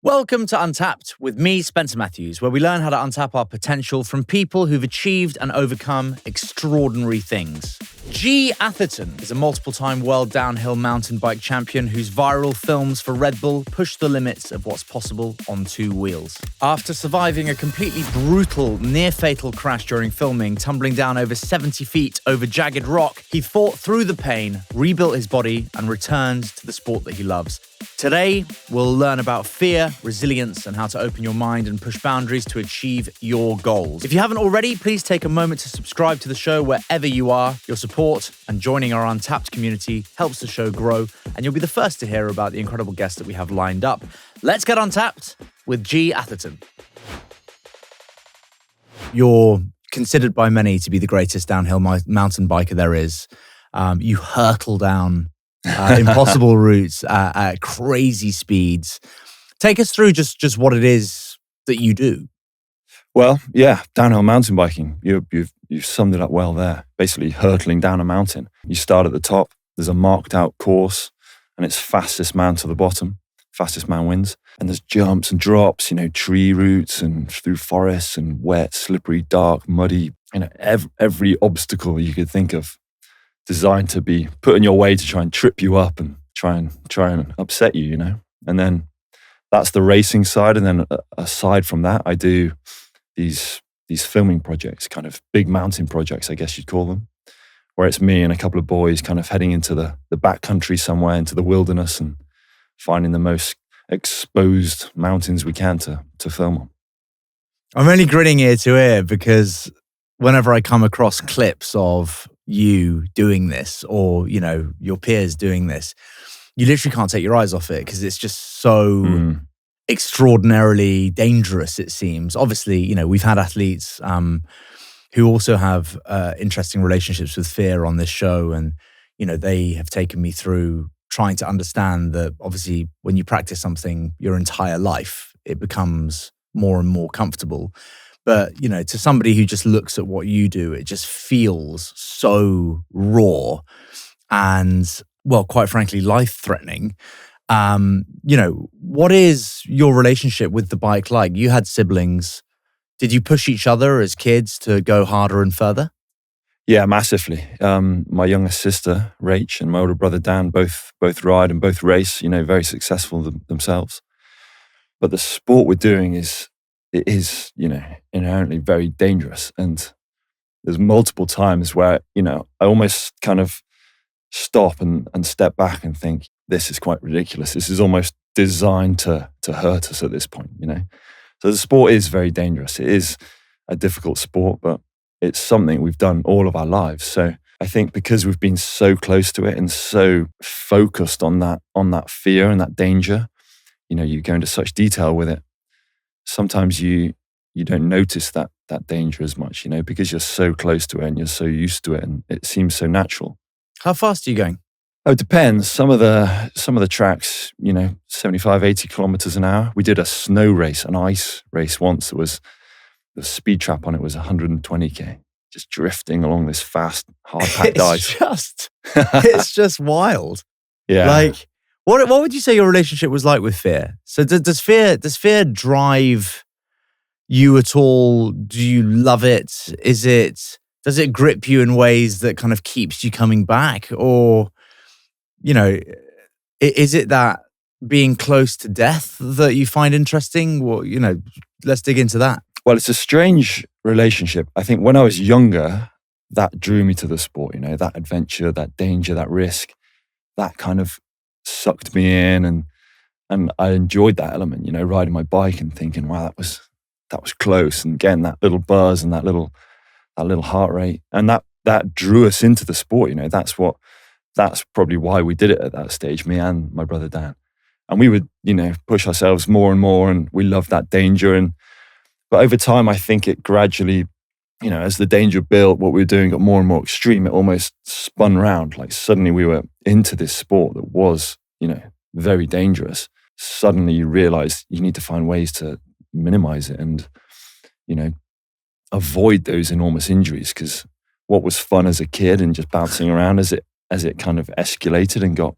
Welcome to Untapped with me, Spencer Matthews, where we learn how to untap our potential from people who've achieved and overcome extraordinary things. G. Atherton is a multiple-time world downhill mountain bike champion whose viral films for Red Bull push the limits of what's possible on two wheels. After surviving a completely brutal, near-fatal crash during filming, tumbling down over 70 feet over jagged rock, he fought through the pain, rebuilt his body, and returned to the sport that he loves. Today, we'll learn about fear, resilience, and how to open your mind and push boundaries to achieve your goals. If you haven't already, please take a moment to subscribe to the show wherever you are. Your support and joining our Untapped community helps the show grow, and you'll be the first to hear about the incredible guests that we have lined up. Let's get Untapped with G. Atherton. You're considered by many to be the greatest downhill mountain biker there is. You hurtle down impossible routes at crazy speeds. Take us through just what it is that you do. Well, yeah, downhill mountain biking. You've summed it up well there. Basically, hurtling down a mountain. You start at the top. There's a marked out course, and it's fastest man to the bottom. Fastest man wins. And there's jumps and drops. Tree routes and through forests and wet, slippery, dark, muddy. Every obstacle you could think of, designed to be put in your way to try and trip you up and try and upset you. And then that's the racing side. And then aside from that, I do these filming projects, kind of big mountain projects, I guess you'd call them, where it's me and a couple of boys kind of heading into the backcountry somewhere, into the wilderness, and finding the most exposed mountains we can to film on. I'm only grinning ear to ear because whenever I come across clips of you doing this or, your peers doing this, you literally can't take your eyes off it because it's just so extraordinarily dangerous, it seems. Obviously, we've had athletes who also have interesting relationships with fear on this show. And, they have taken me through trying to understand that obviously when you practice something your entire life, it becomes more and more comfortable. But, to somebody who just looks at what you do, it just feels so raw and, well, quite frankly, life-threatening. What is your relationship with the bike like? You had siblings. Did you push each other as kids to go harder and further? Yeah, massively. My youngest sister, Rach, and my older brother, Dan, both ride and both race, very successful themselves. But the sport we're doing is inherently very dangerous. And there's multiple times where, I almost kind of stop and step back and think, this is quite ridiculous. This is almost designed to hurt us at this point, So the sport is very dangerous. It is a difficult sport, but it's something we've done all of our lives. So I think because we've been so close to it and so focused on that fear and that danger, you go into such detail with it. Sometimes you don't notice that danger as much, because you're so close to it and you're so used to it and it seems so natural. How fast are you going? Oh, it depends. Some of the tracks, 75, 80 kilometers an hour. We did a snow race, an ice race once. The speed trap on it was 120k, just drifting along this fast, hard-packed ice. It's just wild. Yeah. Like, what would you say your relationship was like with fear? So does fear drive you at all? Do you love it? Does it grip you in ways that kind of keeps you coming back? Or, is it that being close to death that you find interesting? Well, let's dig into that. Well, it's a strange relationship. I think when I was younger, that drew me to the sport, that adventure, that danger, that risk, that kind of sucked me in, and I enjoyed that element, riding my bike and thinking, wow, that was close, and getting that little buzz and that little heart rate, and that drew us into the sport. That's probably why we did it at that stage, me and my brother Dan, and we would push ourselves more and more, and we loved that danger. But over time, I think it gradually, as the danger built, what we were doing got more and more extreme. It almost spun round. Like suddenly we were into this sport that was, very dangerous. Suddenly you realize you need to find ways to minimize it and, avoid those enormous injuries. Because what was fun as a kid and just bouncing around, as it kind of escalated and got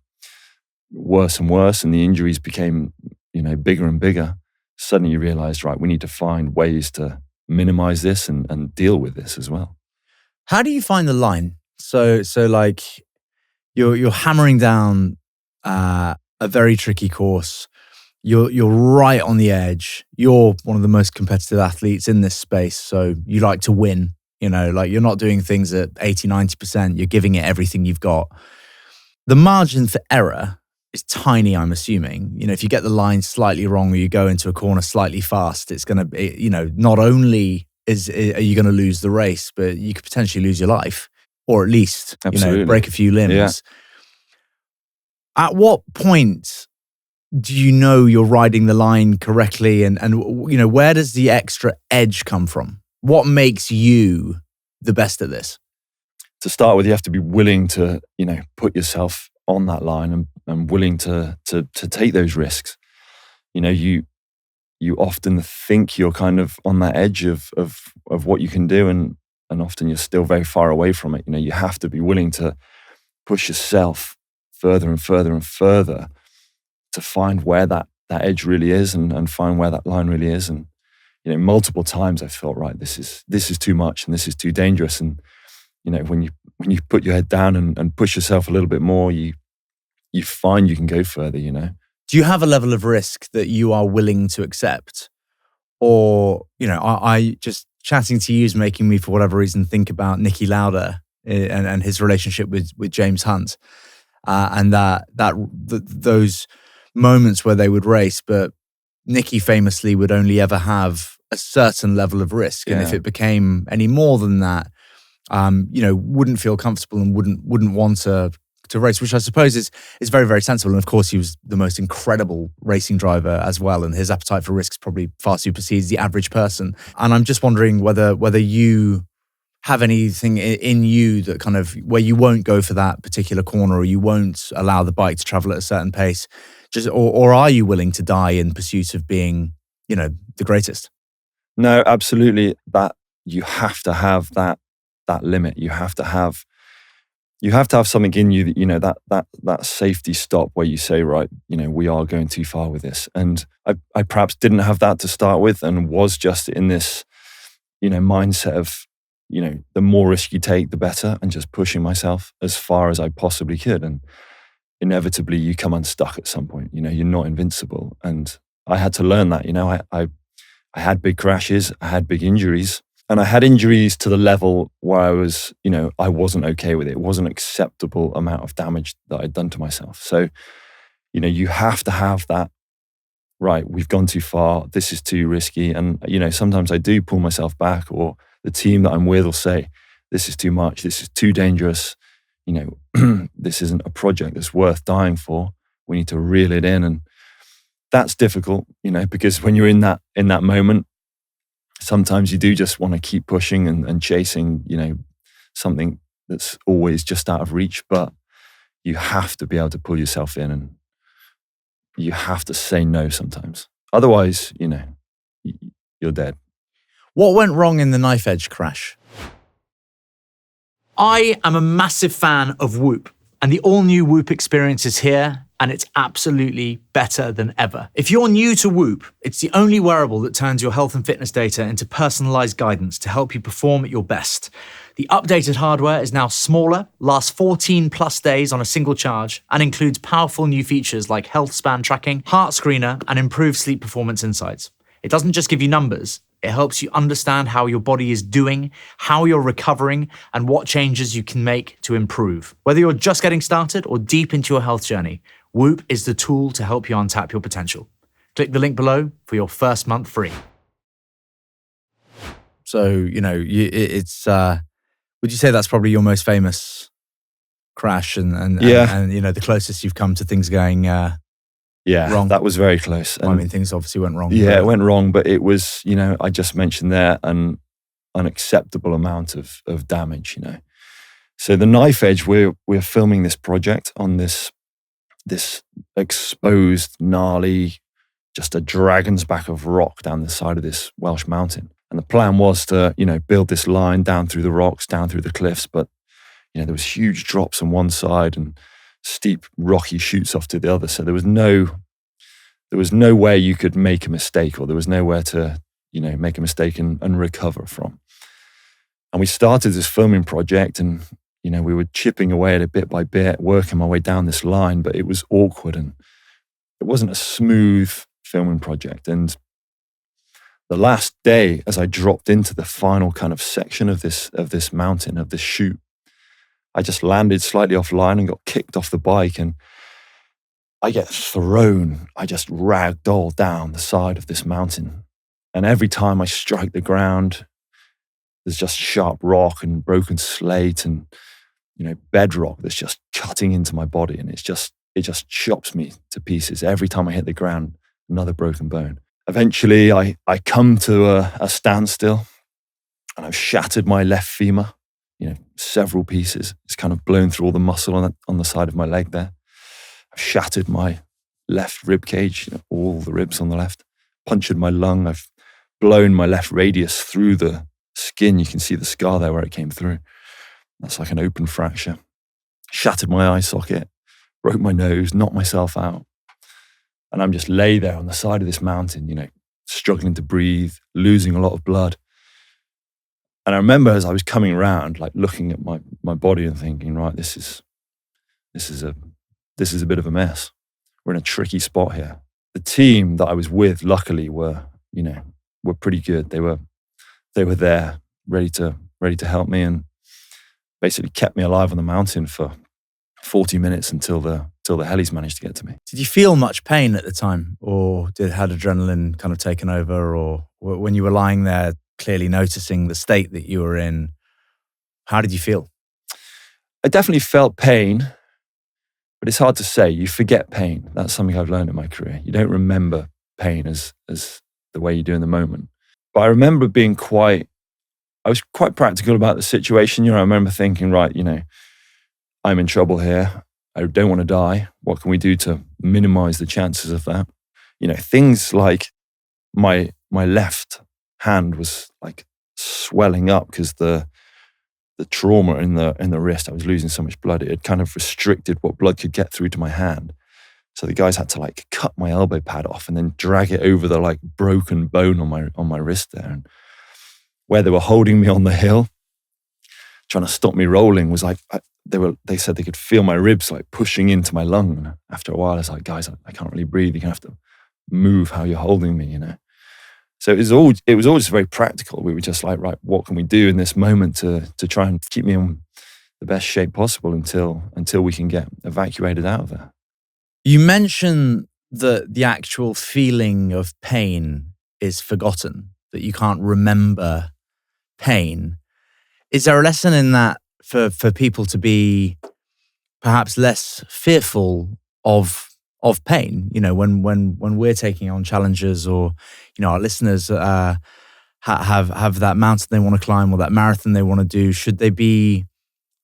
worse and worse, and the injuries became bigger and bigger, suddenly you realize, right, we need to find ways to minimize this and deal with this as well. How do you find the line? So like you're hammering down a very tricky course. You're right on the edge. You're one of the most competitive athletes in this space, so you like to win. Like you're not doing things at 80, 90%. You're giving it everything you've got. The margin for error is tiny, I'm assuming. If you get the line slightly wrong or you go into a corner slightly fast, it's going to, not only are you going to lose the race, but you could potentially lose your life, or at least, break a few limbs. Yeah. At what point do you know you're riding the line correctly? And where does the extra edge come from? What makes you the best at this? To start with, you have to be willing to, put yourself on that line and willing to take those risks. You often think you're kind of on that edge of what you can do, and often you're still very far away from it. You have to be willing to push yourself further and further and further to find where that edge really is and find where that line really is. And multiple times I felt, right, this is too much and this is too dangerous. And when you put your head down and push yourself a little bit more, you find you can go further. Do you have a level of risk that you are willing to accept? Or, I just chatting to you is making me, for whatever reason, think about Nicky Lauda and his relationship with James Hunt. And those moments where they would race, but Nicky famously would only ever have a certain level of risk. And if it became any more than that, wouldn't feel comfortable and wouldn't want to race, which I suppose is very, very sensible. And of course, he was the most incredible racing driver as well, and his appetite for risks probably far supersedes the average person. And I'm just wondering whether you have anything in you that kind of where you won't go for that particular corner, or you won't allow the bike to travel at a certain pace, or are you willing to die in pursuit of being, the greatest? No, absolutely. That you have to have that limit. You have to have something in you that, that safety stop where you say, right, we are going too far with this. And I perhaps didn't have that to start with, and was just in this, mindset of, the more risk you take, the better, and just pushing myself as far as I possibly could. And inevitably you come unstuck at some point. You're not invincible. And I had to learn that. I had big crashes, I had big injuries. And I had injuries to the level where I was, I wasn't okay with it. It wasn't an acceptable amount of damage that I'd done to myself. So, you have to have that, right, we've gone too far, this is too risky. And, sometimes I do pull myself back, or the team that I'm with will say, this is too much, this is too dangerous. This isn't a project that's worth dying for. We need to reel it in. And that's difficult, because when you're in that moment, sometimes you do just want to keep pushing and chasing, something that's always just out of reach. But you have to be able to pull yourself in, and you have to say no sometimes. Otherwise, you're dead. What went wrong in the knife edge crash? I am a massive fan of Whoop, and the all-new Whoop experience is here, and it's absolutely better than ever. If you're new to Whoop, it's the only wearable that turns your health and fitness data into personalized guidance to help you perform at your best. The updated hardware is now smaller, lasts 14 plus days on a single charge, and includes powerful new features like health span tracking, heart screener, and improved sleep performance insights. It doesn't just give you numbers, it helps you understand how your body is doing, how you're recovering, and what changes you can make to improve. Whether you're just getting started or deep into your health journey, Whoop is the tool to help you untap your potential. Click the link below for your first month free. So, it's, would you say that's probably your most famous crash and the closest you've come to things going wrong? That was very close. And things obviously went wrong. Yeah, it went wrong, but it was, I just mentioned there, an unacceptable amount of damage, So the knife edge, we're filming this project on this exposed, gnarly, just a dragon's back of rock down the side of this Welsh mountain. And the plan was to, build this line down through the rocks, down through the cliffs. But, there was huge drops on one side and steep rocky shoots off to the other. So there was no there was nowhere you could make a mistake, or there was nowhere to, make a mistake and recover from. And we started this filming project, and, we were chipping away at it bit by bit, working my way down this line, but it was awkward and it wasn't a smooth filming project. And the last day, as I dropped into the final kind of section of this mountain, of this chute, I just landed slightly offline and got kicked off the bike, and I get thrown. I just ragdoll down the side of this mountain. And every time I strike the ground, there's just sharp rock and broken slate and, bedrock that's just cutting into my body. And it just chops me to pieces. Every time I hit the ground, another broken bone. Eventually, I come to a standstill, and I've shattered my left femur, several pieces. It's kind of blown through all the muscle on the side of my leg there. I've shattered my left rib cage, all the ribs on the left. Punctured my lung. I've blown my left radius through the skin. You can see the scar there where it came through. That's like an open fracture. Shattered my eye socket, broke my nose, knocked myself out. And I'm just lay there on the side of this mountain, struggling to breathe, losing a lot of blood. And I remember as I was coming around, like looking at my body and thinking, right, this is a bit of a mess. We're in a tricky spot here. The team that I was with, luckily, were pretty good. They were there, ready to help me, and basically kept me alive on the mountain for 40 minutes until the helis managed to get to me. Did you feel much pain at the time, or had adrenaline kind of taken over, or when you were lying there, clearly noticing the state that you were in, how did you feel? I definitely felt pain, but it's hard to say. You forget pain. That's something I've learned in my career. You don't remember pain as the way you do in the moment. But I remember I was quite practical about the situation. I remember thinking, right, I'm in trouble here. I don't want to die. What can we do to minimize the chances of that? Things like my left hand was like swelling up because the trauma in the wrist, I was losing so much blood. It had kind of restricted what blood could get through to my hand. So the guys had to like cut my elbow pad off and then drag it over the like broken bone on my wrist there. And where they were holding me on the hill, trying to stop me rolling, was like, they said they could feel my ribs like pushing into my lung. And after a while, I was like, guys, I can't really breathe. You're gonna have to move how you're holding me, So it was all just very practical. We were just like, right, what can we do in this moment to try and keep me in the best shape possible until we can get evacuated out of there. You mentioned that the actual feeling of pain is forgotten, that you can't remember pain. Is there a lesson in that for people to be perhaps less fearful of pain? When we're taking on challenges, or our listeners have that mountain they want to climb or that marathon they want to do, should they be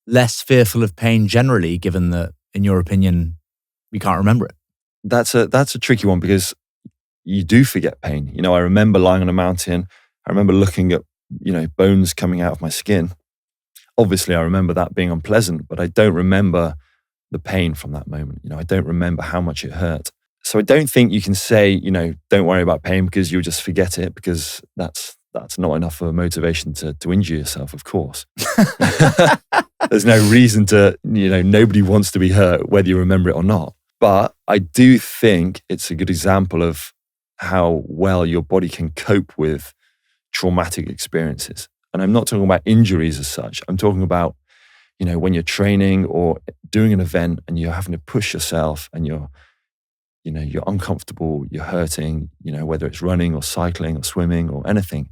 less fearful of pain generally, given that, in your opinion, you can't remember it? That's a tricky one, because you do forget pain. I remember lying on a mountain. I remember looking at, bones coming out of my skin. Obviously, I remember that being unpleasant, but I don't remember the pain from that moment. I don't remember how much it hurt. So I don't think you can say, don't worry about pain because you'll just forget it, because that's not enough of a motivation to injure yourself, of course. There's no reason to, nobody wants to be hurt, whether you remember it or not. But I do think it's a good example of how well your body can cope with traumatic experiences. And I'm not talking about injuries as such. I'm talking about, when you're training or doing an event and you're having to push yourself and you're uncomfortable, you're hurting, whether it's running or cycling or swimming or anything,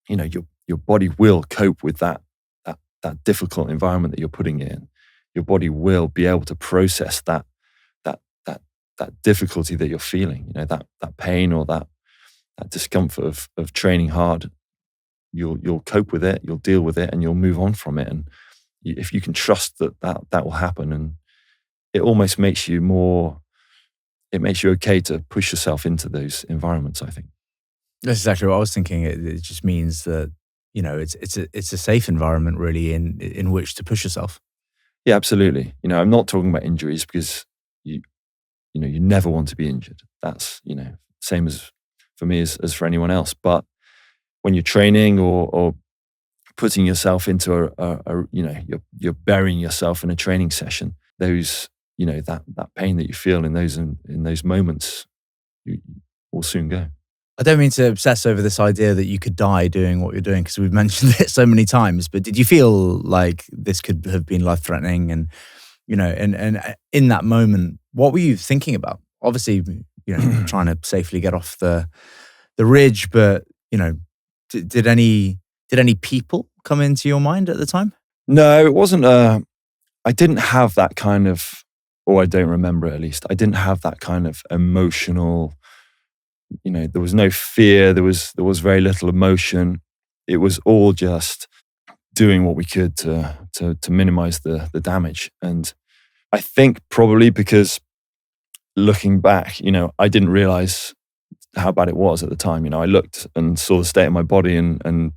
your body will cope with that difficult environment that you're putting in. Your body will be able to process that difficulty that you're feeling, that pain or that discomfort of training hard. You'll cope with it, you'll deal with it, and you'll move on from it. And if you can trust that will happen, and it almost makes you okay to push yourself into those environments, I think. That's exactly what I was thinking. It just means that, it's a safe environment really in which to push yourself. Yeah, absolutely. I'm not talking about injuries, because you never want to be injured. That's, same as for me as for anyone else. But when you're training or putting yourself into you're burying yourself in a training session, those, that pain that you feel in those moments, you will soon go. I don't mean to obsess over this idea that you could die doing what you're doing, because we've mentioned it so many times, but did you feel like this could have been life-threatening? And, and in that moment, what were you thinking about? Obviously, trying to safely get off the ridge, but, did any people come into your mind at the time? No, it wasn't I didn't have that kind of, or I don't remember at least, I didn't have that kind of emotional, there was no fear, there was very little emotion. It was all just doing what we could to minimize the damage. And I think probably because looking back, I didn't realize how bad it was at the time. I looked and saw the state of my body and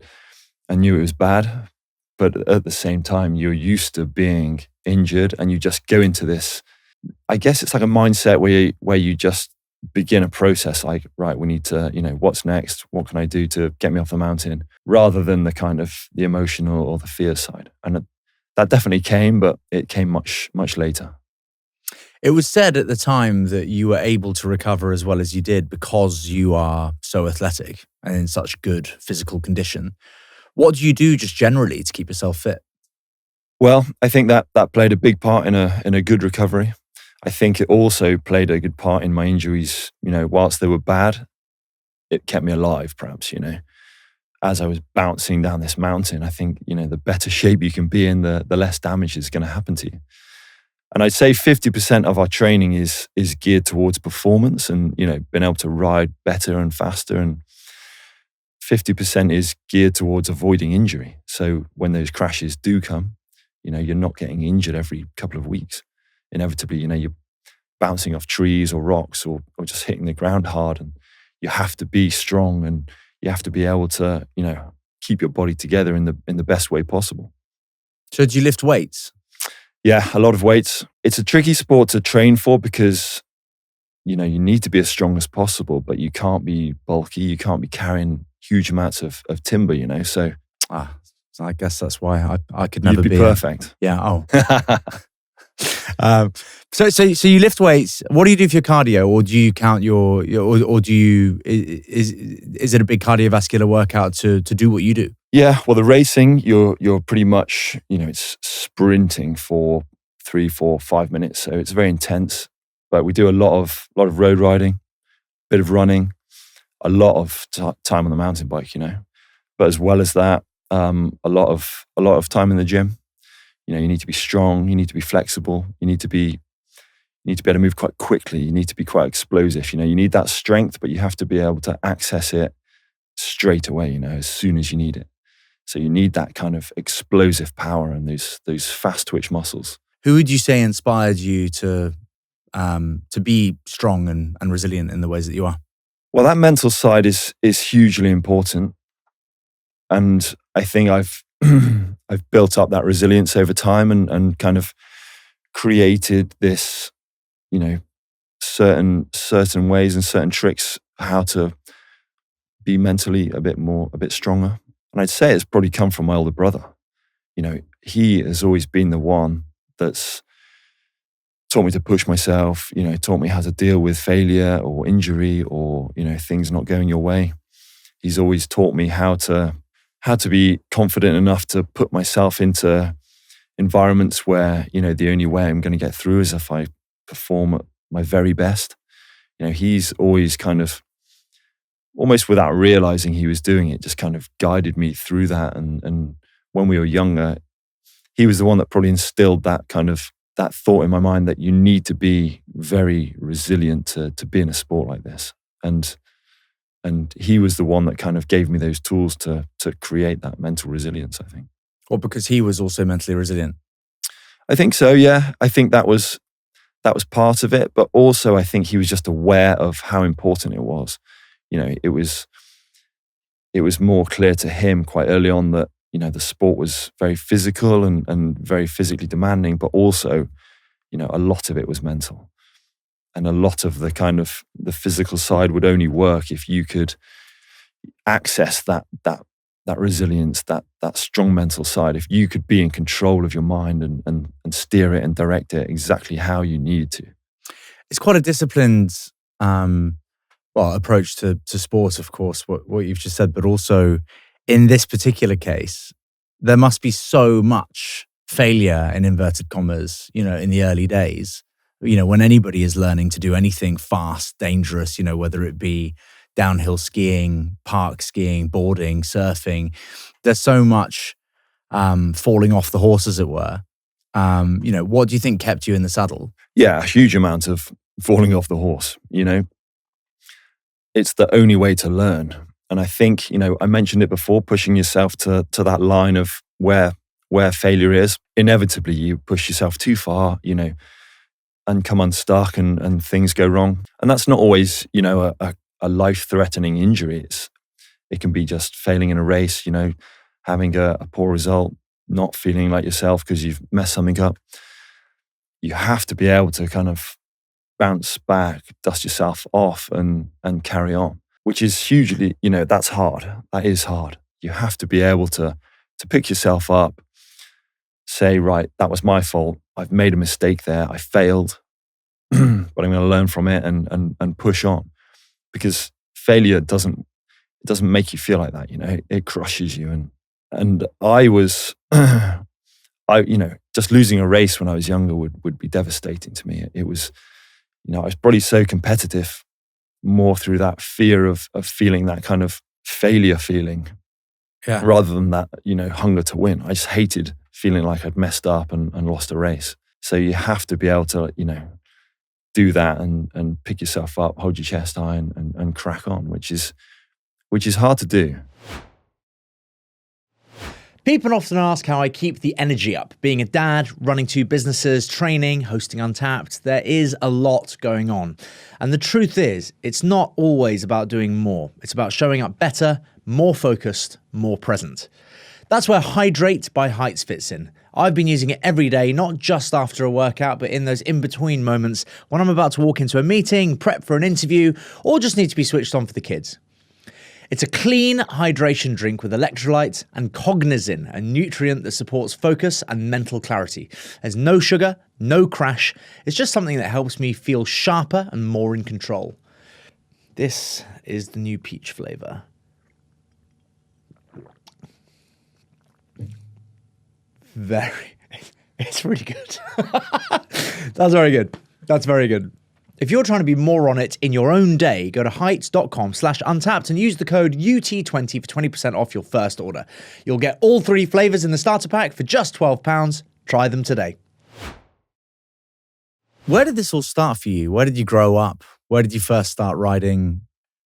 I knew it was bad. But at the same time, you're used to being injured and you just go into this, I guess it's like a mindset where you just begin a process like, right, we need to, what's next? What can I do to get me off the mountain? Rather than the kind of the emotional or the fear side. And that definitely came, but it came much, much later. It was said at the time that you were able to recover as well as you did because you are so athletic and in such good physical condition. What do you do just generally to keep yourself fit? Well, I think that played a big part in a good recovery. I think it also played a good part in my injuries. Whilst they were bad, it kept me alive, perhaps, As I was bouncing down this mountain, I think, the better shape you can be in, the less damage is going to happen to you. And I'd say 50% of our training is geared towards performance and, being able to ride better and faster. And 50% is geared towards avoiding injury. So when those crashes do come, you're not getting injured every couple of weeks. Inevitably, you're bouncing off trees or rocks or just hitting the ground hard, and you have to be strong and you have to be able to, keep your body together in the best way possible. So do you lift weights? Yeah, a lot of weights. It's a tricky sport to train for because, you need to be as strong as possible, but you can't be bulky. You can't be carrying huge amounts of timber, So I guess that's why I could never be perfect. Yeah. Oh. So you lift weights. What do you do for your cardio, or do you count or do you is it a big cardiovascular workout to do what you do? Yeah, well, the racing, you're pretty much, it's sprinting for 3, 4, 5 minutes, so it's very intense. But we do a lot of road riding, bit of running, a lot of time on the mountain bike, But as well as that, a lot of time in the gym. You need to be strong. You need to be flexible. You need to be able to move quite quickly. You need to be quite explosive. You need that strength, but you have to be able to access it straight away. As soon as you need it. So you need that kind of explosive power and those fast twitch muscles. Who would you say inspired you to be strong and resilient in the ways that you are? Well, that mental side is hugely important, and I think I've built up that resilience over time and kind of created this, certain ways and certain tricks how to be mentally a bit stronger. And I'd say it's probably come from my older brother. He has always been the one that's taught me to push myself, taught me how to deal with failure or injury or, things not going your way. He's always taught me how to be confident enough to put myself into environments where, the only way I'm going to get through is if I perform at my very best. He's always kind of, almost without realizing he was doing it, just kind of guided me through that. And when we were younger, he was the one that probably instilled that kind of, that thought in my mind that you need to be very resilient to be in a sport like this. And he was the one that kind of gave me those tools to create that mental resilience, I think. Well, because he was also mentally resilient. I think so, yeah. I think that was part of it, but also I think he was just aware of how important it was. It was more clear to him quite early on that, the sport was very physical and very physically demanding, but also, a lot of it was mental. And a lot of the kind of the physical side would only work if you could access that resilience, that strong mental side. If you could be in control of your mind and steer it and direct it exactly how you needed to. It's quite a disciplined approach to sport, of course, what you've just said, but also in this particular case, there must be so much failure in inverted commas, in the early days, when anybody is learning to do anything fast, dangerous, whether it be downhill skiing, park skiing, boarding, surfing, there's so much falling off the horse, as it were. What do you think kept you in the saddle? Yeah, a huge amount of falling off the horse, It's the only way to learn. And I think, I mentioned it before, pushing yourself to that line of where failure is. Inevitably, you push yourself too far, and come unstuck and things go wrong. And that's not always, a life-threatening injury. It can be just failing in a race, having a poor result, not feeling like yourself because you've messed something up. You have to be able to kind of bounce back, dust yourself off and carry on, which is hugely, that's hard. That is hard. You have to be able to pick yourself up, say, right, that was my fault. I've made a mistake there. I failed, but I'm going to learn from it and push on, because failure doesn't make you feel like that. It crushes you. And I was, just losing a race when I was younger would be devastating to me. It was, I was probably so competitive more through that fear of feeling that kind of failure feeling, rather than that, hunger to win. I just hated feeling like I'd messed up and lost a race. So you have to be able to, do that and pick yourself up, hold your chest high and crack on, which is hard to do. People often ask how I keep the energy up. Being a dad, running 2 businesses, training, hosting Untapped, there is a lot going on. And the truth is, it's not always about doing more. It's about showing up better, more focused, more present. That's where Hydrate by Heights fits in. I've been using it every day, not just after a workout, but in those in-between moments when I'm about to walk into a meeting, prep for an interview, or just need to be switched on for the kids. It's a clean hydration drink with electrolytes and cognizin, a nutrient that supports focus and mental clarity. There's no sugar, no crash. It's just something that helps me feel sharper and more in control. This is the new peach flavor. It's really good. That's very good. That's very good. If you're trying to be more on it in your own day, go to heights.com/untapped and use the code UT20 for 20% off your first order. You'll get all 3 flavors in the starter pack for just £12. Try them today. Where did this all start for you? Where did you grow up? Where did you first start riding?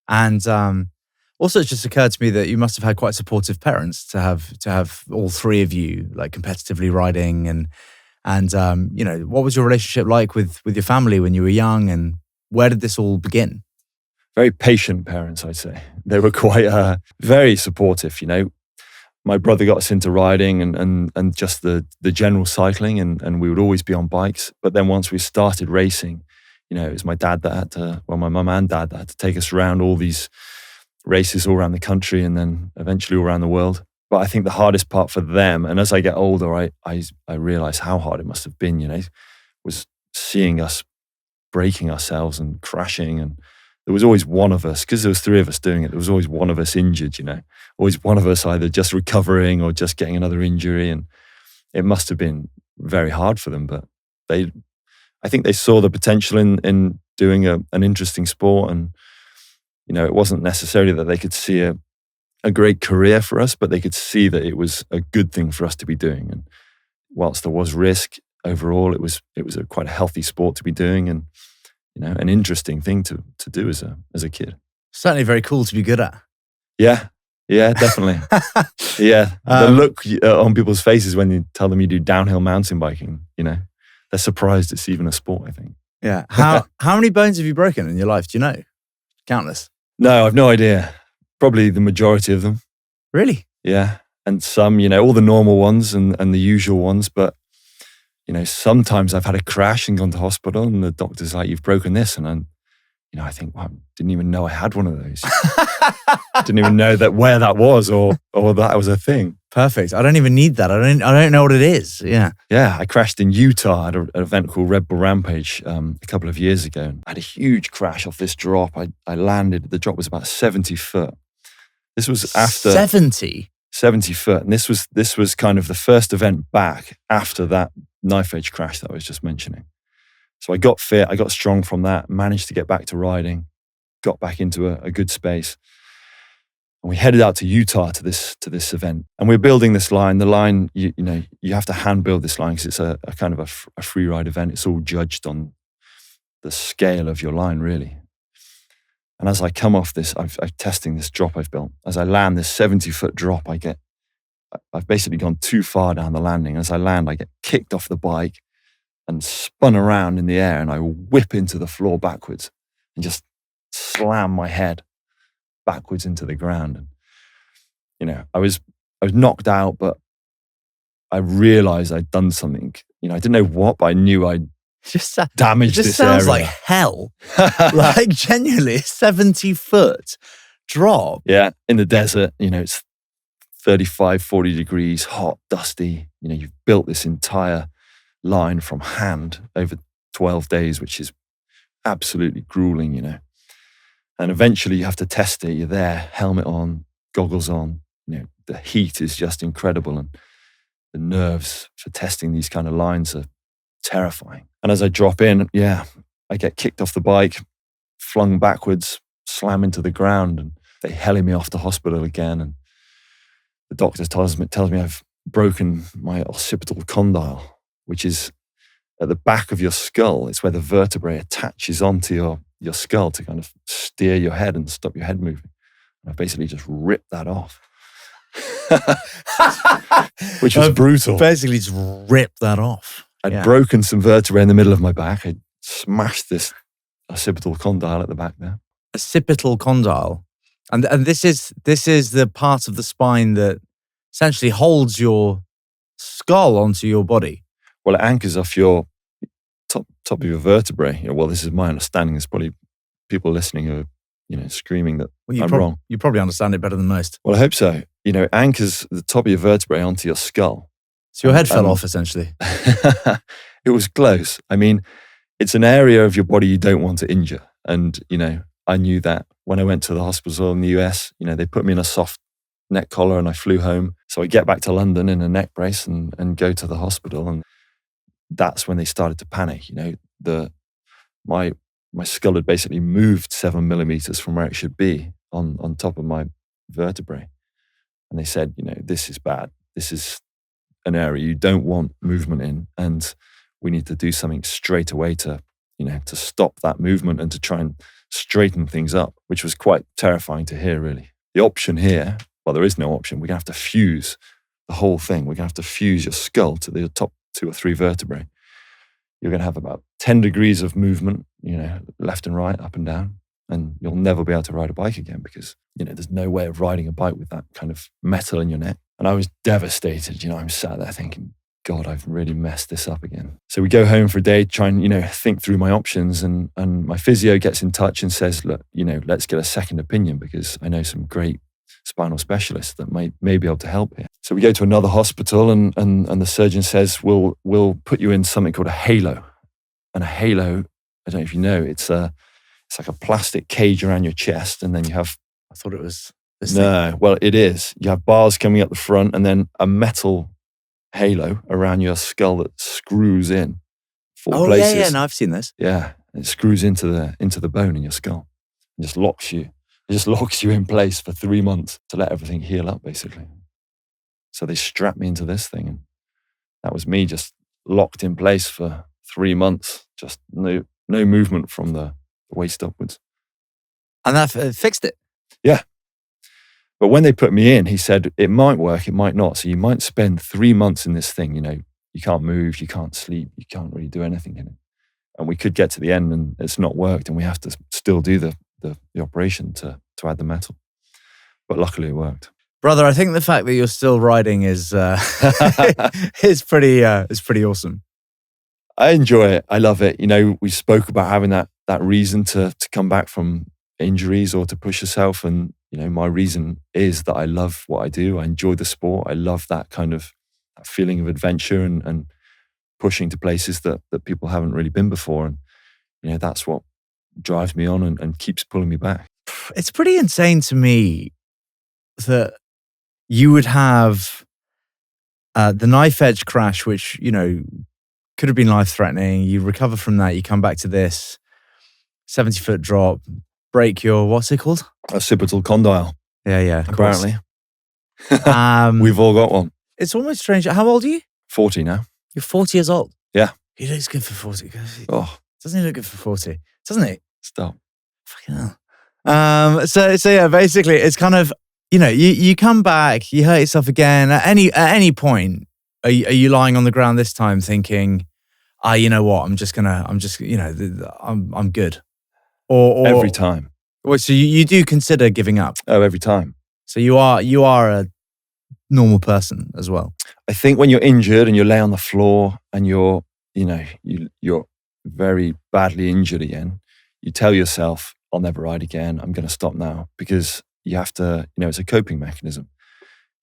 And also, it just occurred to me that you must have had quite supportive parents to have all 3 of you like competitively riding and what was your relationship like with your family when you were young, and where did this all begin? Very patient parents, I'd say. They were quite very supportive. My brother got us into riding and just the general cycling, and we would always be on bikes. But then once we started racing, it was my dad that had to, my mum and dad that had to take us around all these races all around the country and then eventually all around the world. But I think the hardest part for them, and as I get older, I realize how hard it must have been, was seeing us breaking ourselves and crashing. And there was always one of us, because there was 3 of us doing it, there was always one of us injured, always one of us either just recovering or just getting another injury. And it must have been very hard for them, but I think they saw the potential in doing an interesting sport. And, it wasn't necessarily that they could see a great career for us, but they could see that it was a good thing for us to be doing. And whilst there was risk overall, it was quite a healthy sport to be doing, and an interesting thing to do as a kid. Certainly very cool to be good at. Yeah, definitely. Yeah, the look on people's faces when you tell them you do downhill mountain biking, they're surprised it's even a sport, I think. Yeah. How many bones have you broken in your life? Do you know? Countless. No, I've no idea. Probably the majority of them. Really? Yeah. And some, all the normal ones and the usual ones. But sometimes I've had a crash and gone to hospital and the doctor's like, you've broken this. And I think, well, I didn't even know I had one of those. Didn't even know where that was or that was a thing. Perfect. I don't even need that. I don't know what it is. Yeah. Yeah, I crashed in Utah at an event called Red Bull Rampage a couple of years ago. I had a huge crash off this drop. I landed, the drop was about 70 foot. This was after 70 foot. And this was kind of the first event back after that knife edge crash that I was just mentioning. So I got fit, I got strong from that, managed to get back to riding, got back into a good space. And we headed out to Utah to this event. And we're building this line. The line, you have to hand build this line because it's a kind of a free ride event. It's all judged on the scale of your line, really. And as I come off this, I'm testing this drop I've built. As I land this 70-foot drop, I've basically gone too far down the landing. As I land, I get kicked off the bike and spun around in the air, and I whip into the floor backwards and just slam my head backwards into the ground. And, I was knocked out, but I realized I'd done something. I didn't know what, but I knew I'd damaged this area. It just sounds like hell. Like genuinely, 70-foot drop. Yeah, in the desert, it's 35, 40 degrees, hot, dusty. You've built this entire line from hand over 12 days, which is absolutely grueling, And eventually you have to test it. You're there, helmet on, goggles on. The heat is just incredible, and the nerves for testing these kind of lines are terrifying. And as I drop in, I get kicked off the bike, flung backwards, slam into the ground, and they heli me off to hospital again. And the doctor tells me I've broken my occipital condyle, which is at the back of your skull. It's where the vertebrae attaches onto your skull to kind of steer your head and stop your head moving. And I basically just ripped that off, which was brutal. Basically just ripped that off. I'd broken some vertebrae in the middle of my back. I smashed this occipital condyle at the back there. Occipital condyle. And this is the part of the spine that essentially holds your skull onto your body. Well, it anchors off your top of your vertebrae. Well, this is my understanding. There's probably people listening who are, screaming that I'm wrong. You probably understand it better than most. Well, I hope so. It anchors the top of your vertebrae onto your skull. So your head fell off, essentially. It was close. I mean, it's an area of your body you don't want to injure. And, I knew that when I went to the hospital in the US, they put me in a soft neck collar and I flew home. So I get back to London in a neck brace and go to the hospital. And that's when they started to panic. My skull had basically moved 7 millimeters from where it should be on top of my vertebrae. And they said, this is bad. This is an area you don't want movement in. And we need to do something straight away to stop that movement and to try and straighten things up, which was quite terrifying to hear, really. The option here, well, there is no option. We're going to have to fuse the whole thing. We're going to have to fuse your skull to the top 2 or 3 vertebrae. You're going to have about 10 degrees of movement, left and right, up and down, and you'll never be able to ride a bike again because, there's no way of riding a bike with that kind of metal in your neck. And I was devastated. I'm sat there thinking, God, I've really messed this up again. So we go home for a day, try and, think through my options. And my physio gets in touch and says, look, let's get a second opinion because I know some great spinal specialists that may be able to help here. So we go to another hospital and the surgeon says, we'll put you in something called a halo. And a halo, I don't know if you know, it's like a plastic cage around your chest. And then you have... I thought it was this No, thing. Well, it is. You have bars coming up the front and then a metal halo around your skull that screws in 4 places. Yeah, no, I've seen this. Yeah, it screws into the bone in your skull and just locks you. It just locks you in place for 3 months to let everything heal up, basically. So they strapped me into this thing, and that was me just locked in place for 3 months, just no movement from the waist upwards. And that fixed it? Yeah. But when they put me in, he said, it might work, it might not. So you might spend 3 months in this thing, you can't move, you can't sleep, you can't really do anything in it. And we could get to the end and it's not worked and we have to still do the operation to add the metal. But luckily it worked. Brother, I think the fact that you're still riding is is pretty awesome. I enjoy it. I love it. You know, we spoke about having that reason to come back from injuries or to push yourself. And, you know, my reason is that I love what I do. I enjoy the sport. I love that kind of that feeling of adventure and pushing to places that people haven't really been before. And, you know, that's what drives me on and keeps pulling me back. It's pretty insane to me that you would have the knife edge crash, which, you know, could have been life-threatening. You recover from that. You come back to this 70-foot drop, break your, what's it called? Occipital condyle. Yeah. Apparently. We've We've all got one. It's almost strange. How old are you? 40 now. You're 40 years old. Yeah. He looks good for 40. Oh, Doesn't he look good for 40? Doesn't he? stop. Fucking hell. So yeah, basically it's kind of, you know, you come back, you hurt yourself again. At any point, are you lying on the ground this time thinking, you know what, I'm good. Or Every time. Well, so you do consider giving up. Oh, every time. So you are a normal person as well. I think when you're injured and you lay on the floor and you're very badly injured again, you tell yourself, I'll never ride again. I'm going to stop now, because you have to, you know, it's a coping mechanism.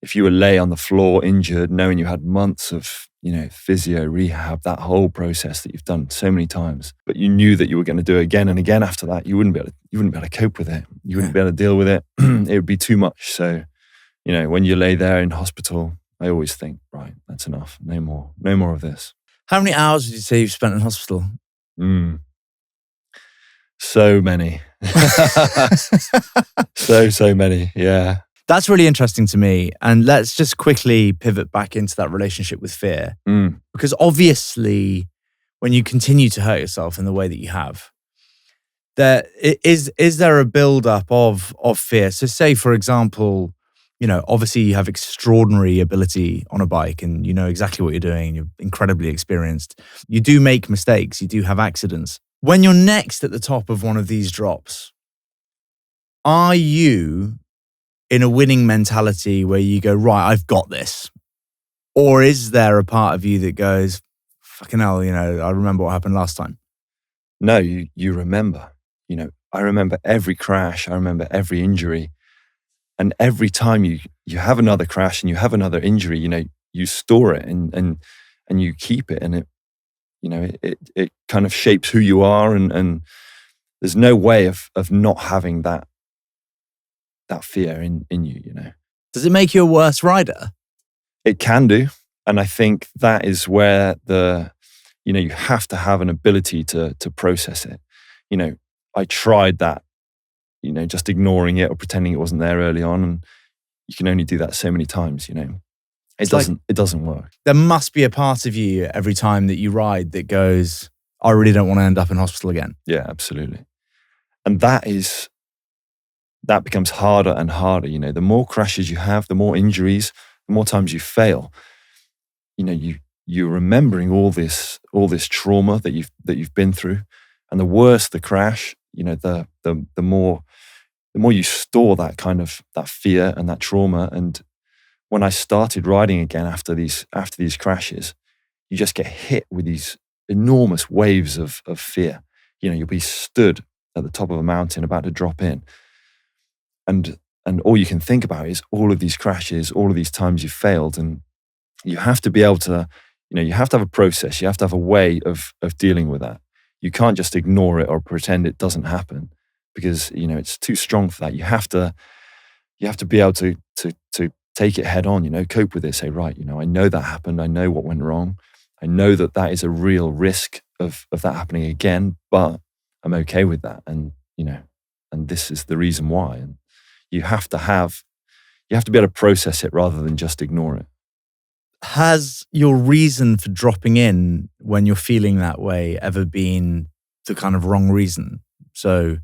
If you were lay on the floor injured, knowing you had months of, you know, physio, rehab, that whole process that you've done so many times, but you knew that you were going to do it again and again after that, you wouldn't be able to cope with it. You wouldn't be able to deal with it. It would be too much. So, you know, when you lay there in hospital, I always think, right, that's enough. No more of this. How many hours would you say you've spent in hospital? So many. so many. Yeah. That's really interesting to me. And let's just quickly pivot back into that relationship with fear. Because obviously, when you continue to hurt yourself in the way that you have, is there a build-up of fear? So say, for example, you know, obviously you have extraordinary ability on a bike and you know exactly what you're doing. You're incredibly experienced. You do make mistakes. You do have accidents. When you're next at the top of one of these drops, are you in a winning mentality where you go, right, I've got this? Or is there a part of you that goes, fucking hell, you know, I remember what happened last time? No, you remember. You know, I remember every crash. I remember every injury. And every time you have another crash and you have another injury, you know, you store it and you keep it, and it, you know, it kind of shapes who you are, and there's no way of not having that fear in you, you know. Does it make you a worse rider? It can do. And I think that is where you have to have an ability to process it. You know, I tried that, you know, just ignoring it or pretending it wasn't there early on. And you can only do that so many times, you know. It doesn't work. There must be a part of you every time that you ride that goes, I really don't want to end up in hospital again. Yeah, absolutely. And that becomes harder and harder. You know, the more crashes you have, the more injuries, the more times you fail, you know, you're remembering all this trauma that you've been through. And the worse the crash, you know, the more you store that kind of that fear and that trauma. And when I started riding again after these crashes, you just get hit with these enormous waves of fear. You know, you'll be stood at the top of a mountain about to drop in, and all you can think about is all of these crashes, all of these times you've failed. And you have to be able to, you know, you have to have a process, you have to have a way of dealing with that. You can't just ignore it or pretend it doesn't happen, because, you know, it's too strong for that. You have to be able to take it head on, you know, cope with it, say, right, you know, I know that happened. I know what went wrong. I know that is a real risk of that happening again, but I'm okay with that. And, you know, and this is the reason why. And you have to be able to process it rather than just ignore it. Has your reason for dropping in when you're feeling that way ever been the kind of wrong reason? So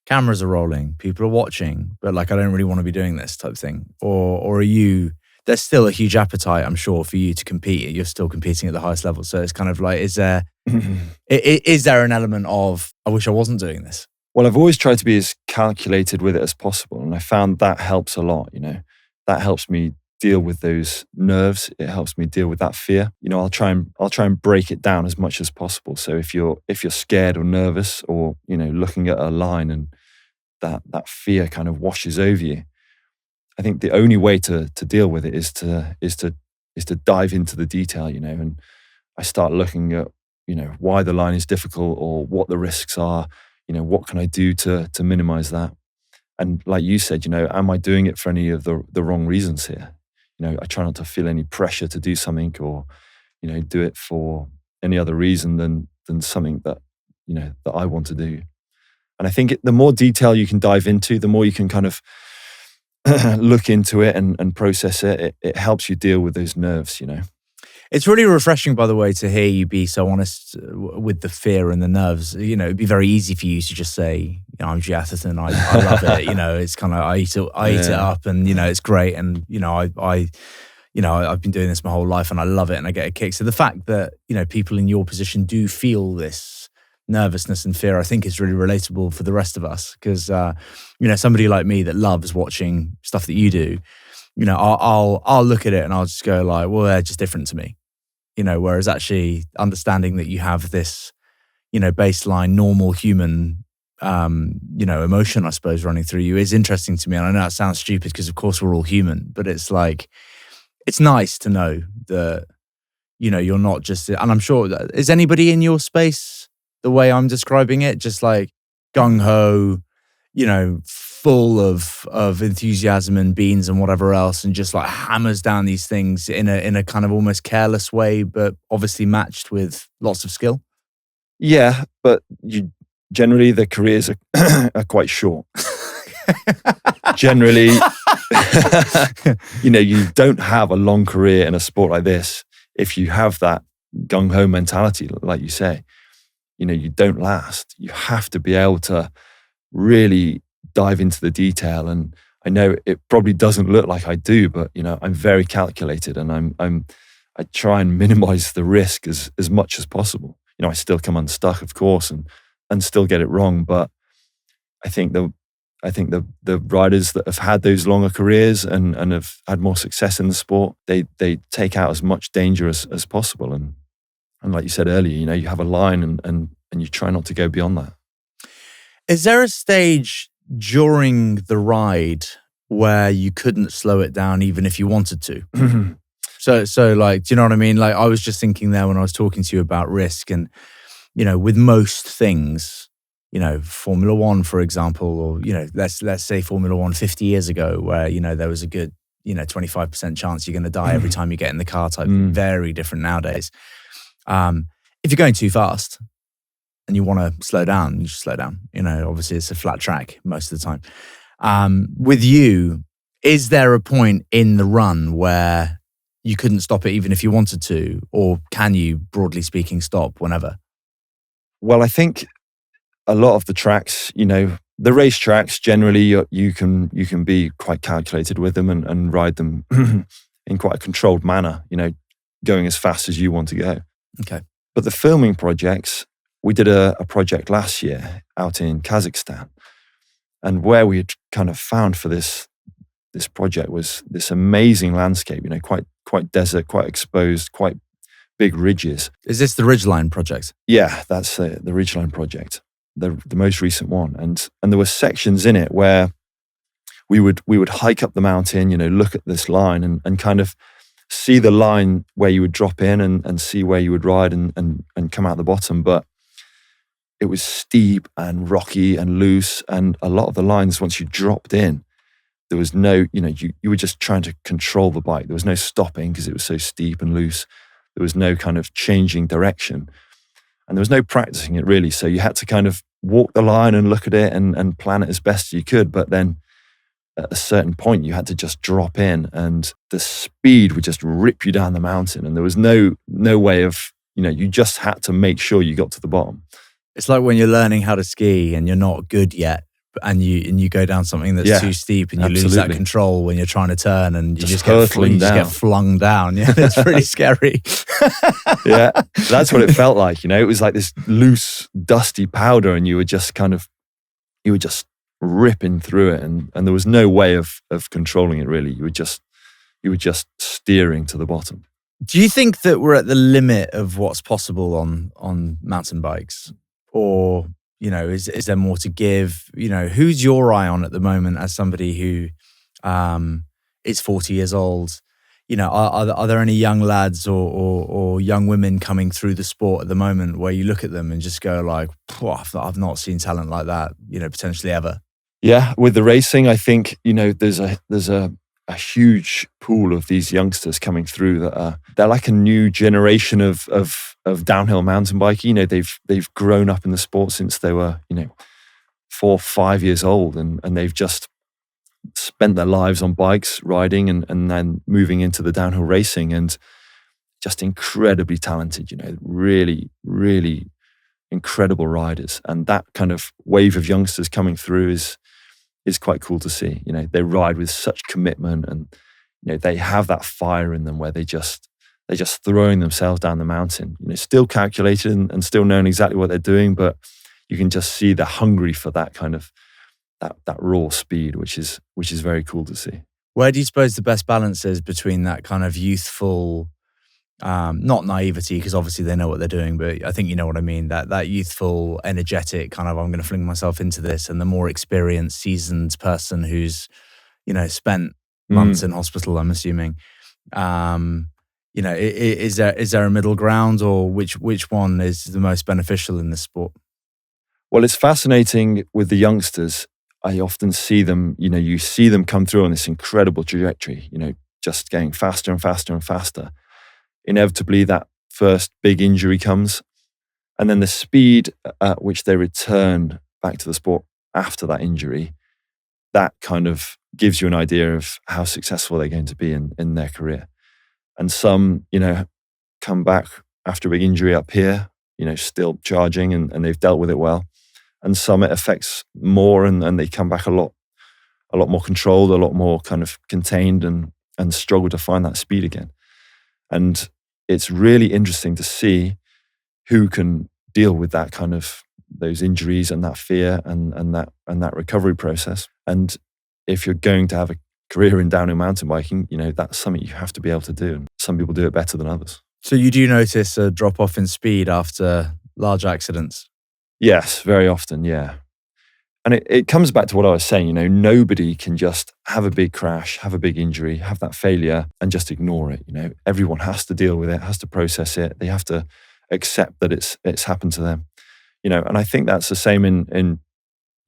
cameras are rolling, people are watching, but like, I don't really want to be doing this type thing. Or are you, there's still a huge appetite, I'm sure, for you to compete. You're still competing at the highest level. So it's kind of like, is there an element of, I wish I wasn't doing this? Well, I've always tried to be as calculated with it as possible. And I found that helps a lot, you know. That helps me deal with those nerves. It helps me deal with that fear. I'll try and break it down as much as possible. So if you're scared or nervous, or looking at a line and that fear kind of washes over you, I think the only way to deal with it is to dive into the detail, and I start looking at why the line is difficult, or what the risks are. What can I do to minimize that? And like you said, am I doing it for any of the wrong reasons here? I try not to feel any pressure to do something, or do it for any other reason than something that that I want to do. And I think the more detail you can dive into, the more you can kind of look into it and process it. It helps you deal with those nerves. It's really refreshing, by the way, to hear you be so honest with the fear and the nerves. It'd be very easy for you to just say, I'm G. Atherton, I love it. It's kind of, I eat it up, and, it's great. And, I've been doing this my whole life and I love it and I get a kick. So the fact that, people in your position do feel this nervousness and fear, I think is really relatable for the rest of us. Because, somebody like me that loves watching stuff that you do, I'll look at it and I'll just go like, well, they're just different to me, whereas actually understanding that you have this, baseline normal human, emotion, I suppose, running through you is interesting to me. And I know it sounds stupid because of course we're all human, but it's like, it's nice to know that, you're not just, and I'm sure that, is anybody in your space the way I'm describing it, just like gung-ho, full of enthusiasm and beans and whatever else, and just like hammers down these things in a kind of almost careless way, but obviously matched with lots of skill? Yeah, but generally the careers are quite short. Generally, you don't have a long career in a sport like this if you have that gung-ho mentality, like you say. You don't last. You have to be able to really dive into the detail. And I know it probably doesn't look like I do, but I'm very calculated, and I try and minimize the risk as much as possible. I still come unstuck, of course, and still get it wrong. But I think the riders that have had those longer careers and have had more success in the sport, they take out as much danger as possible. And like you said earlier, you have a line and you try not to go beyond that. Is there a stage during the ride where you couldn't slow it down even if you wanted to? So like, do you know what I mean? Like, I was just thinking there when I was talking to you about risk, and, with most things, Formula One, for example, or, let's say Formula One 50 years ago, where, there was a good, 25% chance you're going to die every time you get in the car type. Very different nowadays. If you're going too fast and you want to slow down, you just slow down. Obviously it's a flat track most of the time. With you, is there a point in the run where you couldn't stop it even if you wanted to, or can you, broadly speaking, stop whenever? Well, I think a lot of the tracks, the race tracks, generally you can be quite calculated with them and ride them in quite a controlled manner, going as fast as you want to go. Okay. But the filming projects, we did a project last year out in Kazakhstan, and where we had kind of found for this project was this amazing landscape, quite desert, quite exposed, quite big ridges. Is this the Ridgeline project? Yeah, that's the Ridgeline project, the most recent one. And there were sections in it where we would hike up the mountain, look at this line and kind of see the line where you would drop in and see where you would ride and come out the bottom. But it was steep and rocky and loose. And a lot of the lines, once you dropped in, there was no, you were just trying to control the bike. There was no stopping because it was so steep and loose. There was no kind of changing direction. And there was no practicing it really. So you had to kind of walk the line and look at it and plan it as best you could. But then at a certain point, you had to just drop in and the speed would just rip you down the mountain. And there was no way of, you just had to make sure you got to the bottom. It's like when you're learning how to ski and you're not good yet, and you go down something that's too steep and you lose that control when you're trying to turn and you just get flung down. Yeah, it's pretty scary. Yeah, that's what it felt like. It was like this loose, dusty powder, and you were just ripping through it, and there was no way of controlling it really. You you were just steering to the bottom. Do you think that we're at the limit of what's possible on mountain bikes? Or, is there more to give? Who's your eye on at the moment as somebody who is 40 years old? Are there any young lads or young women coming through the sport at the moment where you look at them and just go like, I've not seen talent like that, potentially ever? Yeah, with the racing, I think, there's a huge pool of these youngsters coming through that they're like a new generation of downhill mountain biking. They've grown up in the sport since they were 4 or 5 years old, and they've just spent their lives on bikes riding and then moving into the downhill racing, and just incredibly talented, really, really incredible riders. And that kind of wave of youngsters coming through is quite cool to see. They ride with such commitment, and they have that fire in them where they're just throwing themselves down the mountain. Still calculated and still knowing exactly what they're doing, but you can just see they're hungry for that kind of that raw speed, which is very cool to see. Where do you suppose the best balance is between that kind of youthful, not naivety, because obviously they know what they're doing, but I think you know what I mean, that youthful, energetic kind of, I'm going to fling myself into this, and the more experienced, seasoned person who's, spent months in hospital, I'm assuming. Is there a middle ground, or which one is the most beneficial in this sport? Well, it's fascinating with the youngsters. I often see them, you see them come through on this incredible trajectory, just getting faster and faster and faster. Inevitably, that first big injury comes, and then the speed at which they return back to the sport after that injury, that kind of gives you an idea of how successful they're going to be in their career. And some, come back after a big injury up here, still charging, and they've dealt with it well. And some it affects more, and they come back a lot more controlled, a lot more kind of contained, and struggle to find that speed again. And it's really interesting to see who can deal with that kind of those injuries and that fear and that recovery process. And if you're going to have a career in downhill mountain biking, that's something you have to be able to do. And some people do it better than others. So you do notice a drop off in speed after large accidents? Yes, very often, yeah. And it comes back to what I was saying, nobody can just have a big crash, have a big injury, have that failure and just ignore it. Everyone has to deal with it, has to process it. They have to accept that it's happened to them. And I think that's the same in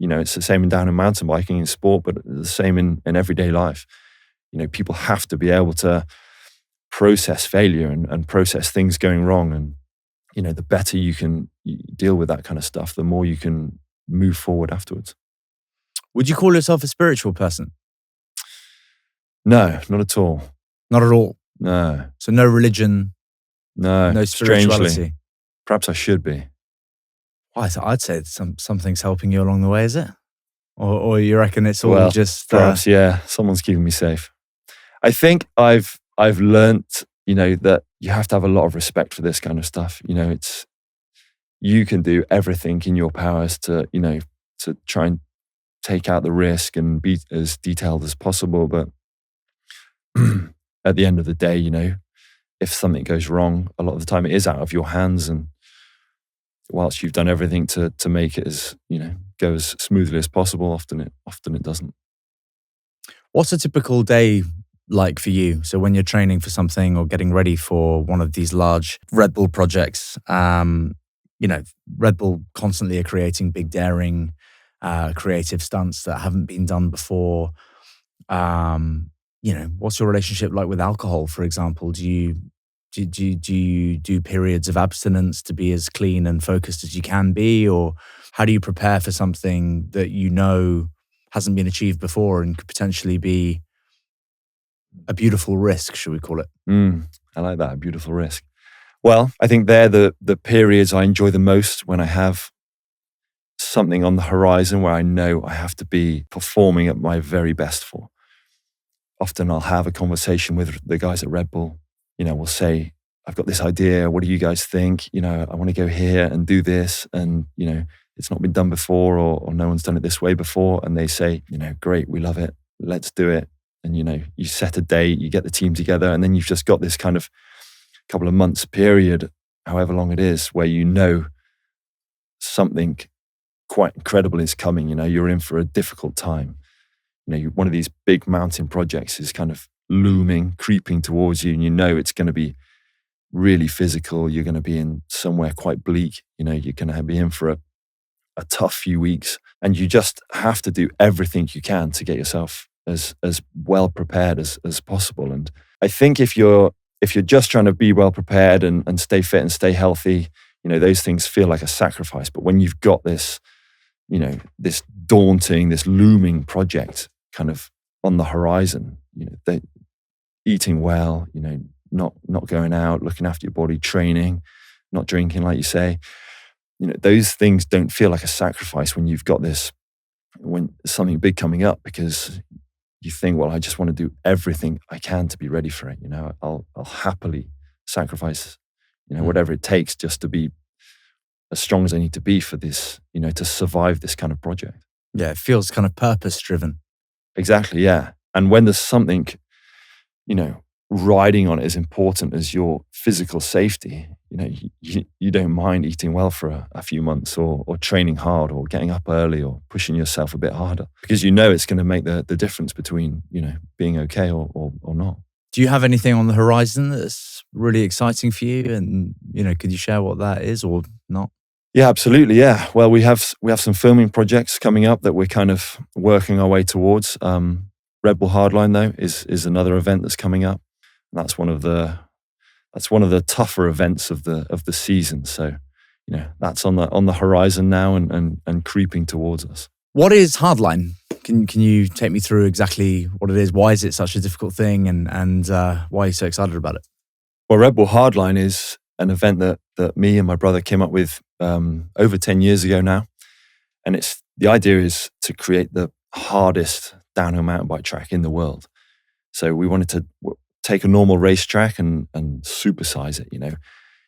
it's the same in downhill mountain biking, in sport, but the same in everyday life. People have to be able to process failure and process things going wrong. And, the better you can deal with that kind of stuff, the more you can move forward afterwards. Would you call yourself a spiritual person? No, not at all. Not at all? No. So no religion? No spirituality? Strangely, perhaps I should be. I'd say something's helping you along the way, is it? Or you reckon it's all just... Perhaps, yeah. Someone's keeping me safe. I think I've learnt, that you have to have a lot of respect for this kind of stuff. You can do everything in your powers to try and take out the risk and be as detailed as possible. But at the end of the day, if something goes wrong, a lot of the time it is out of your hands. And whilst you've done everything to make it as, go as smoothly as possible, often it doesn't. What's a typical day like for you? So when you're training for something or getting ready for one of these large Red Bull projects, Red Bull constantly are creating big, daring, creative stunts that haven't been done before. What's your relationship like with alcohol, for example? Do you do periods of abstinence to be as clean and focused as you can be? Or how do you prepare for something that hasn't been achieved before and could potentially be a beautiful risk, should we call it? I like that, a beautiful risk. Well, I think they're the periods I enjoy the most, when I have something on the horizon where I know I have to be performing at my very best for. Often I'll have a conversation with the guys at Red Bull. We'll say, I've got this idea. What do you guys think? I want to go here and do this. And, it's not been done before, or no one's done it this way before. And they say, great, we love it. Let's do it. and you set a date, you get the team together, and then you've just got this kind of couple of months period, however long it is, where something quite incredible is coming. You're in for a difficult time. One of these big mountain projects is kind of looming, creeping towards you, and it's going to be really physical. You're going to be in somewhere quite bleak. You're going to be in for a tough few weeks, and you just have to do everything you can to get yourself as well prepared as possible. And I think if you're just trying to be well prepared and stay fit and stay healthy, those things feel like a sacrifice. But when you've got this, this daunting, this looming project kind of on the horizon, eating well, not going out, looking after your body, training, not drinking, like you say, those things don't feel like a sacrifice when you've got when something big coming up, because you think, well, I just want to do everything I can to be ready for it. I'll happily sacrifice, whatever it takes just to be as strong as I need to be for this, to survive this kind of project. Yeah, it feels kind of purpose driven. Exactly, yeah. And when there's something, riding on it as important as your physical safety, you don't mind eating well for a few months, or training hard, or getting up early, or pushing yourself a bit harder, because it's going to make the difference between, being okay or not. Do you have anything on the horizon that's really exciting for you? And, could you share what that is or not? Yeah, absolutely. Yeah. Well, we have some filming projects coming up that we're kind of working our way towards. Red Bull Hardline, though, is another event that's coming up. And that's one of the tougher events of the season. So, that's on the horizon now and creeping towards us. What is Hardline? Can you take me through exactly what it is? Why is it such a difficult thing, and why are you so excited about it? Well, Red Bull Hardline is an event that me and my brother came up with over 10 years ago now. And the idea is to create the hardest downhill mountain bike track in the world. So we wanted to take a normal racetrack and supersize it.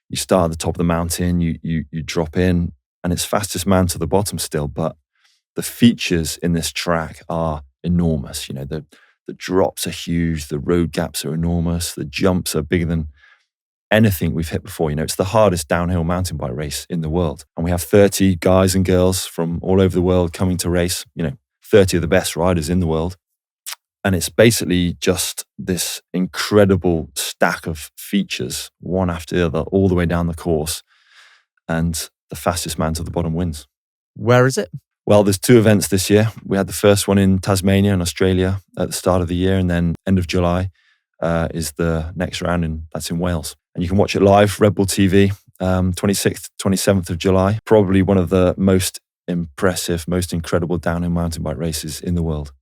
You start at the top of the mountain, you drop in, and it's fastest man to the bottom still. But the features in this track are enormous. The drops are huge, the road gaps are enormous, the jumps are bigger than anything we've hit before. It's the hardest downhill mountain bike race in the world. And we have 30 guys and girls from all over the world coming to race, 30 of the best riders in the world. And it's basically just this incredible stack of features, one after the other, all the way down the course. And the fastest man to the bottom wins. Where is it? Well, there's 2 events this year. We had the first one in Tasmania in Australia at the start of the year, and then end of July is the next round, and that's in Wales. And you can watch it live, Red Bull TV, 26th, 27th of July. Probably one of the most impressive, most incredible downhill mountain bike races in the world.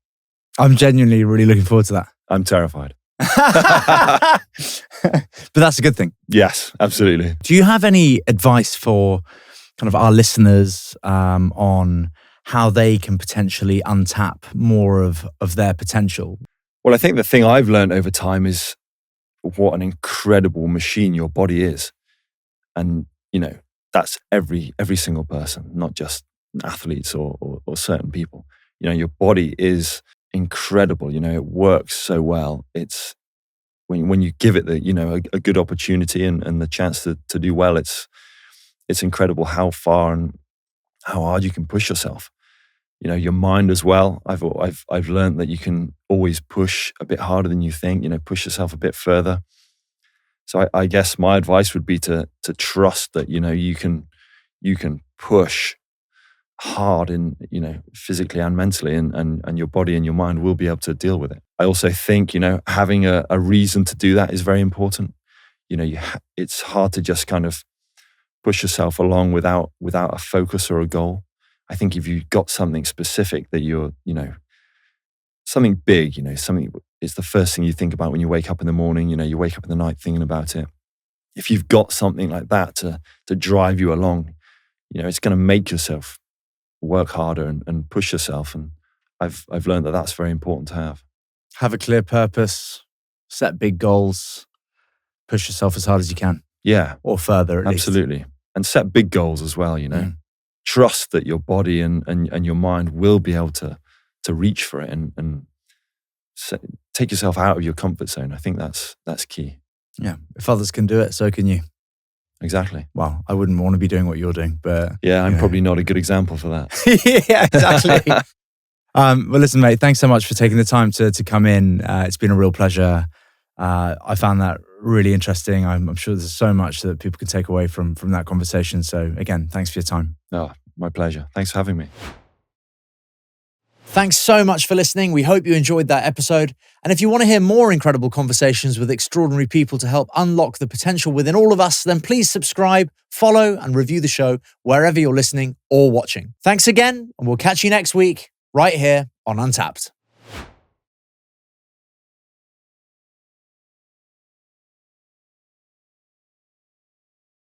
I'm genuinely really looking forward to that. I'm terrified. But that's a good thing. Yes, absolutely. Do you have any advice for kind of our listeners on how they can potentially untap more of their potential? Well, I think the thing I've learned over time is what an incredible machine your body is. And, that's every single person, not just athletes or certain people. Your body is incredible. It works so well. It's when you give it a good opportunity and the chance to do well, it's incredible how far and how hard you can push yourself. Your mind as well. I've learned that you can always push a bit harder than you think. Push yourself a bit further. So I guess my advice would be to trust that you can push hard in physically and mentally, and your body and your mind will be able to deal with it. I also think having a reason to do that is very important. It's hard to just kind of push yourself along without a focus or a goal. I think if you've got something specific that you're, something big, something is the first thing you think about when you wake up in the morning, you wake up in the night thinking about it. If you've got something like that to drive you along, it's going to make yourself work harder and push yourself. And I've learned that that's very important to have. Have a clear purpose, set big goals, push yourself as hard as you can. Yeah. Or further, at least. Absolutely. And set big goals as well, Trust that your body and your mind will be able to reach for it and take yourself out of your comfort zone. I think that's key. Yeah. If others can do it, so can you. Exactly. Well, I wouldn't want to be doing what you're doing, but yeah, I'm probably not a good example for that. Yeah, exactly. Well, listen, mate, thanks so much for taking the time to come in. It's been a real pleasure. I found that really interesting. I'm sure there's so much that people can take away from that conversation. So again, thanks for your time. Oh, my pleasure. Thanks for having me. Thanks so much for listening. We hope you enjoyed that episode. And if you want to hear more incredible conversations with extraordinary people to help unlock the potential within all of us, then please subscribe, follow, and review the show wherever you're listening or watching. Thanks again, and we'll catch you next week right here on Untapped.